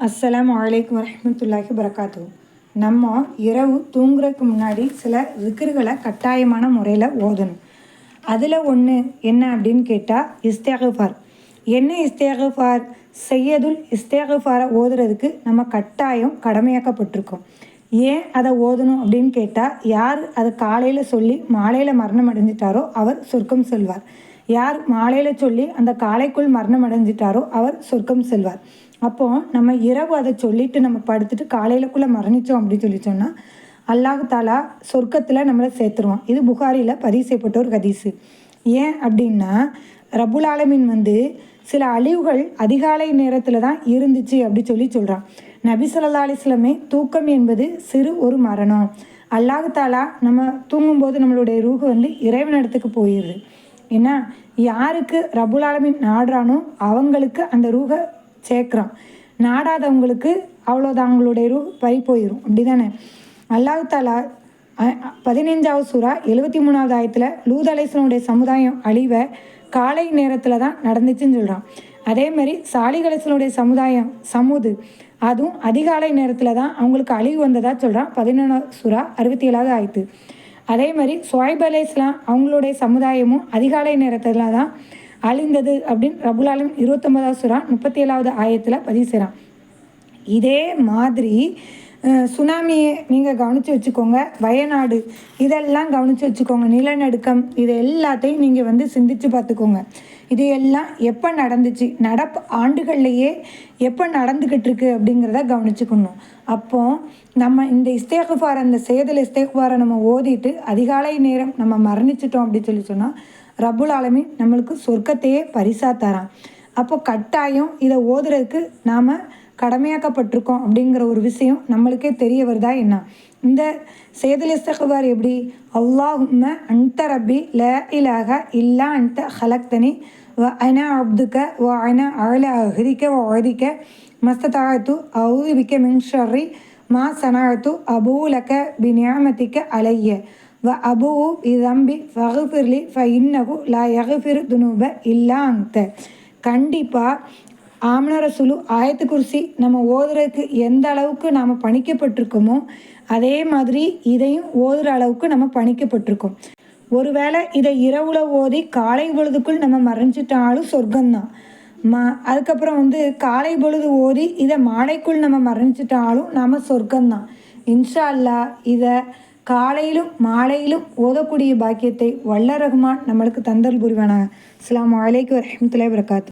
அஸ்ஸலாமு அலைக்கும் வரஹ்மத்துல்லாஹி வரகாத்து. நம்ம இரவு தூங்குறதுக்கு முன்னாடி சில ஸிக்ருகளை கட்டாயமான முறையில் ஓதணும். அதில் ஒன்று என்ன அப்படின்னு கேட்டால் இஸ்திக்ஃபார். என்ன இஸ்திக்ஃபார்? செய்யதுல் இஸ்திக்ஃபாரை ஓதுறதுக்கு நம்ம கட்டாயம் கடமையாக்கப்பட்டிருக்கோம். ஏன் அதை ஓதணும் அப்படின்னு கேட்டால், யார் அதை காலையில் சொல்லி மாலையில் மரணம் அடைஞ்சிட்டாரோ அவர் சொர்க்கம் செல்வார். யார் மாலையில் சொல்லி அந்த காலைக்குள் மரணம் அடைஞ்சிட்டாரோ அவர் சொர்க்கம் செல்வார். அப்போது நம்ம இரவு அதை சொல்லிவிட்டு நம்ம படுத்துட்டு காலையிலக்குள்ளே மரணித்தோம் அப்படின்னு சொல்லி சொன்னால் அல்லாஹ் தாலா சொர்க்கத்தில் நம்மளை சேர்த்துருவான். இது புகாரியில் பதிவு செய்யப்பட்ட ஒரு ஹதீஸு. ஏன் அப்படின்னா, ரப்புல் ஆலமீன் சில அழிவுகள் அதிகாலை நேரத்தில் தான் இருந்துச்சு அப்படி சொல்கிறான். நபி ஸல்லல்லாஹு அலைஹி வஸல்லமே தூக்கம் என்பது சிறு ஒரு மரணம். அல்லாஹ் தாலா நம்ம தூங்கும்போது நம்மளுடைய ரூஹு இறைவனிடத்துக்கு போயிடுது. ஏன்னா யாருக்கு ரப்புல் ஆலமீன் நாடுறானோ அவங்களுக்கு அந்த ரூஹை சேர்க்குறான். நாடாதவங்களுக்கு அவ்வளோதான், அவங்களுடைய ரூஹ் பறி போயிடும். அப்படி தானே? அல்லாஹ் தாலா 15வது சூரா 73வது ஆயத்தில் லூத் அலைஹிஸ்ஸலாமுடைய சமுதாயம் அழிவை காலை நேரத்தில் தான் நடந்துச்சுன்னு சொல்கிறான். அதே மாதிரி சாலிஹ் அலைஹிஸ்ஸலாமுடைய சமுதாயம் சமூது, அதுவும் அதிகாலை நேரத்தில் தான் அவங்களுக்கு அழிவு வந்ததாக சொல்கிறான் 11வது சூரா 67வது ஆயத்து. அதே மாதிரி ஷுஐப் அலைஹிஸ்ஸலாம் அவங்களுடைய சமுதாயமும் அதிகாலை நேரத்தில் தான் அழிந்தது அப்படின்னு ரப்புல் ஆலமீன் 29வது சூரா 37வது ஆயத்தில் பதிவு செய்கிறான். இதே மாதிரி சுனாமியை நீங்கள் கவனித்து வச்சுக்கோங்க, வயநாடு இதெல்லாம் கவனித்து வச்சுக்கோங்க, நிலநடுக்கம் இது எல்லாத்தையும் நீங்கள் சிந்தித்து பார்த்துக்கோங்க. இது எல்லாம் எப்போ நடந்துச்சு, நடப்பு ஆண்டுகள்லையே எப்போ நடந்துக்கிட்டு இருக்கு அப்படிங்கிறத கவனிச்சுக்கணும். அப்போது நம்ம இந்த இஸ்திக்ஃபார், அந்த செய்தல் இஸ்திக்ஃபாரை நம்ம ஓதிட்டு அதிகாலை நேரம் நம்ம மரணிச்சிட்டோம் அப்படின்னு சொன்னால் ரப்புல் ஆலமீன் நம்மளுக்கு சொர்க்கத்தையே பரிசா தரான். அப்போ கட்டாயம் இதை ஓதுறதுக்கு நாம் கடமையாக்கப்பட்டிருக்கோம் அப்படிங்கிற ஒரு விஷயம் நம்மளுக்கே தெரிய வருதா என்ன? இந்த செய்தல் இஸ்திக்ஃபார் எப்படி? அல்லாஹும்ம அன்த ரப்பி லா இலாஹ இல்லா அன்த ஹலக்தனி வ அனா அப்துக வ அனா அலா அஹ்திக வ வஅதிக மஸ்ததாஅத்து அஊது பிக மின் ஷர்ரி மா சனஅத்து அபூலக பிநிஅமதிக அலைய வ அபூ பிதம்பி ஃபக்ஃபிர்லி ஃபஇன்னஹு லா யக்ஃபிரு துனூப இல்லா அன்த. கண்டிப்பாக ஆமன ரசூலு ஆயத்து குர்சி நம்ம ஓதுறதுக்கு எந்த அளவுக்கு நாம் பணிக்கப்பட்டிருக்கோமோ அதே மாதிரி இதையும் ஓதுகிற அளவுக்கு நம்ம பணிக்கப்பட்டிருக்கோம். ஒருவேளை இதை இரவுல ஓதி காலை பொழுதுக்குள் நம்ம மறைஞ்சிட்டாலும் சொர்க்கம்தான். அதுக்கப்புறம் காலை பொழுது ஓதி இதை மாலைக்குள் நம்ம மறைஞ்சிட்டாலும் நாம் சொர்க்கம்தான். இன்ஷா அல்லாஹ் இதை காலையிலும் மாலையிலும் ஓதக்கூடிய பாக்கியத்தை வல்ல ரஹ்மான் நம்மளுக்கு தந்தல் புரிவானாக. அஸ்ஸலாமு அலைக்கும் வரஹ்மத்துல்லாஹி வரகாத்து.